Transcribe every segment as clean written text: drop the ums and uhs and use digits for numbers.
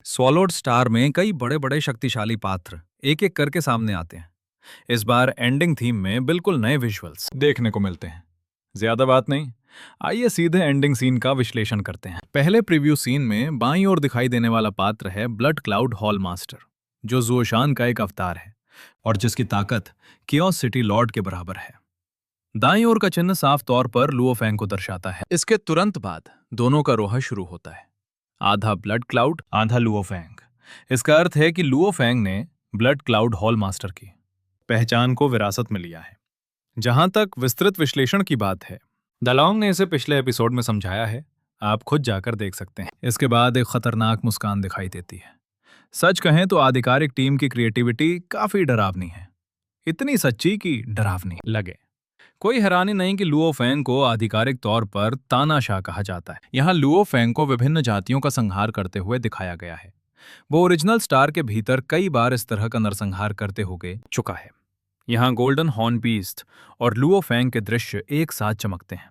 Swallowed star में कई बड़े बड़े शक्तिशाली पात्र एक एक करके सामने आते हैं। इस बार एंडिंग थीम में बिल्कुल नए विजुअल्स देखने को मिलते हैं। ज्यादा बात नहीं, आइए सीधे एंडिंग सीन का विश्लेषण करते हैं। पहले प्रीव्यू सीन में बाईं ओर दिखाई देने वाला पात्र है ब्लड क्लाउड हॉल मास्टर, जो ज़ुओशान का एक अवतार है और जिसकी ताकत कियोस सिटी लॉर्ड के बराबर है। दाईं ओर का चिन्ह साफ तौर पर लुओ फैंग को दर्शाता है। इसके तुरंत बाद दोनों का रोहा शुरू होता है, आधा ब्लड क्लाउड आधा लुओ फैंग। इसका अर्थ है कि लुओ फैंग ने ब्लड क्लाउड हॉल मास्टर की पहचान को विरासत में लिया है। जहां तक विस्तृत विश्लेषण की बात है, दलांग ने इसे पिछले एपिसोड में समझाया है, आप खुद जाकर देख सकते हैं। इसके बाद एक खतरनाक मुस्कान दिखाई देती है। सच कहें तो आधिकारिक टीम की क्रिएटिविटी काफी डरावनी है, इतनी सच्ची कि डरावनी लगे। कोई हैरानी नहीं कि लुओ फैंग को आधिकारिक तौर पर तानाशाह कहा जाता है। यहाँ लुओ फैंग को विभिन्न जातियों का संहार करते हुए दिखाया गया है। वो ओरिजिनल स्टार के भीतर कई बार इस तरह का नरसंहार करते हुए चुका है। यहाँ गोल्डन हॉर्न बीस्ट और लुओ फैंग के दृश्य एक साथ चमकते हैं,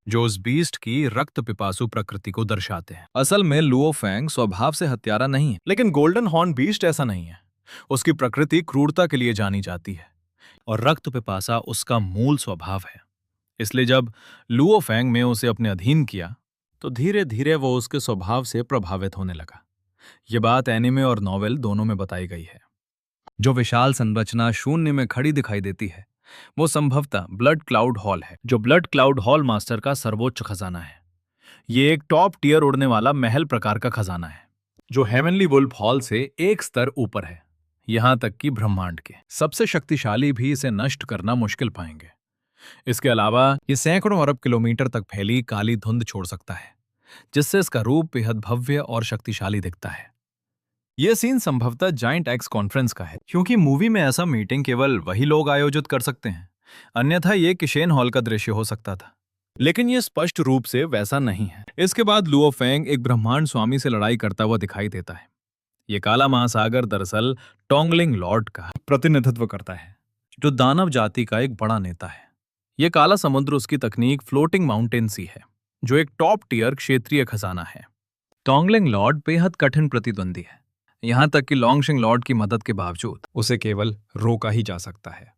जो उस बीस्ट की रक्त पिपासु प्रकृति को दर्शाते हैं। असल में लुओ फैंग स्वभाव से हत्यारा नहीं है, लेकिन गोल्डन हॉर्न बीस्ट ऐसा नहीं है। उसकी प्रकृति क्रूरता के लिए जानी जाती है और रक्त पिपासा उसका मूल स्वभाव है। इसलिए जब लुओ फैंग ने उसे अपने अधीन किया तो धीरे धीरे वो उसके स्वभाव से प्रभावित होने लगा। ये बात एनिमे और नॉवेल दोनों में बताई गई है। जो विशाल संरचना शून्य में खड़ी दिखाई देती है, वो संभवतः ब्लड क्लाउड हॉल है, जो ब्लड क्लाउड हॉल मास्टर का सर्वोच्च खजाना है। ये एक टॉप टियर उड़ने वाला महल प्रकार का खजाना है, जो हेवनली वुल्फ हॉल से एक स्तर ऊपर है। यहां तक कि ब्रह्मांड के सबसे शक्तिशाली भी इसे नष्ट करना मुश्किल पाएंगे। इसके अलावा ये सैकड़ों अरब किलोमीटर तक फैली काली धुंध छोड़ सकता है, जिससे इसका रूप बेहद भव्य और शक्तिशाली दिखता है। यह सीन संभवतः जाइंट एक्स कॉन्फ्रेंस का है, क्योंकि मूवी में ऐसा मीटिंग केवल वही लोग आयोजित कर सकते हैं, अन्यथा ये किशेन हॉल का दृश्य हो सकता था। लेकिन यह स्पष्ट रूप से वैसा नहीं है। इसके बाद लुओ फैंग एक ब्रह्मांड स्वामी से लड़ाई करता हुआ दिखाई देता है। ये काला महासागर दरअसल टोंगलिंग लॉर्ड का प्रतिनिधित्व करता है, जो दानव जाति का एक बड़ा नेता है। यह काला समुद्र उसकी तकनीक फ्लोटिंग माउंटेन सी है, जो एक टॉप टियर क्षेत्रीय खजाना है। टोंगलिंग लॉर्ड बेहद कठिन प्रतिद्वंदी है, यहां तक कि लॉन्गशिंग लॉर्ड की मदद के बावजूद उसे केवल रोका ही जा सकता है।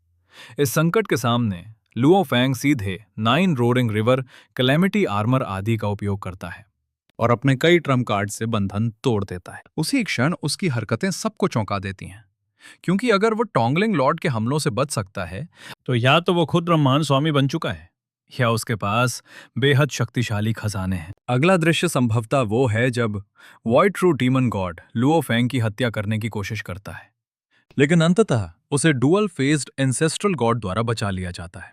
इस संकट के सामने लुओ फैंग सीधे 9 रोरिंग रिवर, कैलेमिटी आर्मर आदि का उपयोग करता है और अपने कई ट्रम्प कार्ड से बंधन तोड़ देता है। उसी क्षण उसकी हरकतें सबको चौंका देती हैं, क्योंकि अगर वो टोंगलिंग लॉर्ड के हमलों से बच सकता है तो या तो वो खुद ब्रह्मांड स्वामी बन चुका है, या उसके पास बेहद शक्तिशाली खजाने हैं। अगला दृश्य संभवतः वो है जब void true demon god Luo Fang की हत्या करने की कोशिश करता है, लेकिन अंततः उसे डुअल फेस्ड एंसेस्ट्रल गॉड द्वारा बचा लिया जाता है।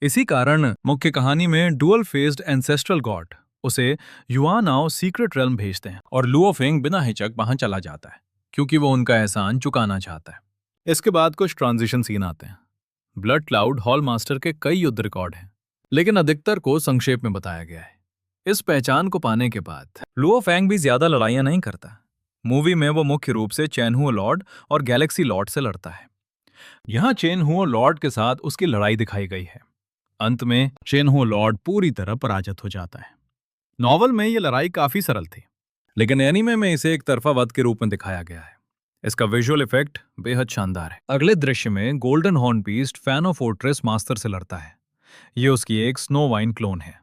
इसी कारण मुख्य कहानी में डुअल फेस्ड एंसेस्ट्रल गॉड उसे युआनाओ सीक्रेट रेल्म भेजते हैं और लुओ फैंग बिना हिचक वहां चला जाता है, क्योंकि वो उनका एहसान चुकाना चाहता है। इसके बाद कुछ ट्रांजिशन सीन आते हैं। ब्लड क्लाउड हॉल मास्टर के कई युद्ध रिकॉर्ड हैं, लेकिन अधिकतर को संक्षेप में बताया गया है। इस पहचान को पाने के बाद लुओ फैंग भी ज्यादा लड़ाइयां नहीं करता। मूवी में वो मुख्य रूप से चेनहुओ लॉर्ड और गैलेक्सी लॉर्ड से लड़ता है। यहाँ चेनहुओ लॉर्ड के साथ उसकी लड़ाई दिखाई गई है। अंत में चेनहुओ लॉर्ड पूरी तरह पराजित हो जाता है। नॉवल में ये लड़ाई काफी सरल थी, लेकिन एनीमे में इसे एक तरफा वध के रूप में दिखाया गया है। इसका विजुअल इफेक्ट बेहद शानदार है। अगले दृश्य में गोल्डन हॉर्न बीस्ट फैनो फोर्ट्रेस मास्टर से लड़ता है। ये उसकी एक स्नो वाइन क्लोन है।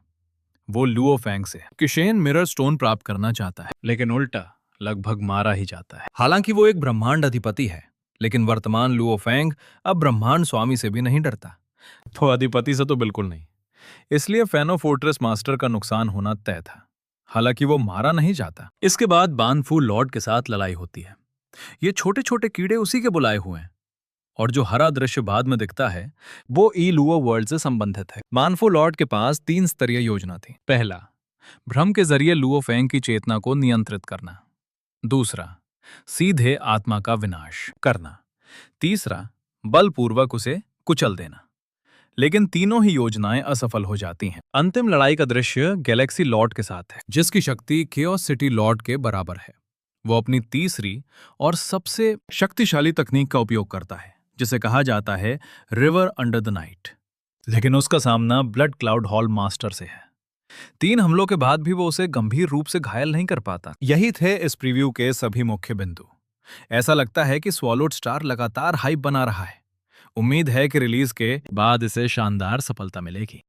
वो लुओ फैंग से किशेन मिरर स्टोन प्राप्त करना चाहता है, लेकिन उल्टा लगभग मारा ही जाता है। हालांकि वो एक ब्रह्मांड अधिपति है, लेकिन वर्तमान लुओ फैंग अब ब्रह्मांड स्वामी से भी नहीं डरता, तो अधिपति से तो बिल्कुल नहीं। इसलिए फैनो फोर्ट्रेस मास्टर का नुकसान होना तय था, हालांकि वो मारा नहीं जाता। इसके बाद बानफू लॉर्ड के साथ लड़ाई होती है। ये छोटे छोटे कीड़े उसी के बुलाए हुए हैं, और जो हरा दृश्य बाद में दिखता है वो ई लुओ वर्ल्ड से संबंधित है। बानफू लॉर्ड के पास 3 स्तरीय योजना थी। पहला, भ्रम के जरिए लुओ फैंग की चेतना को नियंत्रित करना। दूसरा, सीधे आत्मा का विनाश करना। तीसरा, बलपूर्वक उसे कुचल देना। लेकिन तीनों ही योजनाएं असफल हो जाती हैं। अंतिम लड़ाई का दृश्य गैलेक्सी लॉर्ड के साथ है, जिसकी शक्ति कियोस सिटी लॉर्ड के बराबर है। वो अपनी तीसरी और सबसे शक्तिशाली तकनीक का उपयोग करता है, जिसे कहा जाता है रिवर अंडर द नाइट। लेकिन उसका सामना ब्लड क्लाउड हॉल मास्टर से है, 3 हमलों के बाद भी वो उसे गंभीर रूप से घायल नहीं कर पाता। यही थे इस प्रीव्यू के सभी मुख्य बिंदु। ऐसा लगता है कि स्वॉलोड स्टार लगातार हाइप बना रहा है। उम्मीद है कि रिलीज के बाद इसे शानदार सफलता मिलेगी।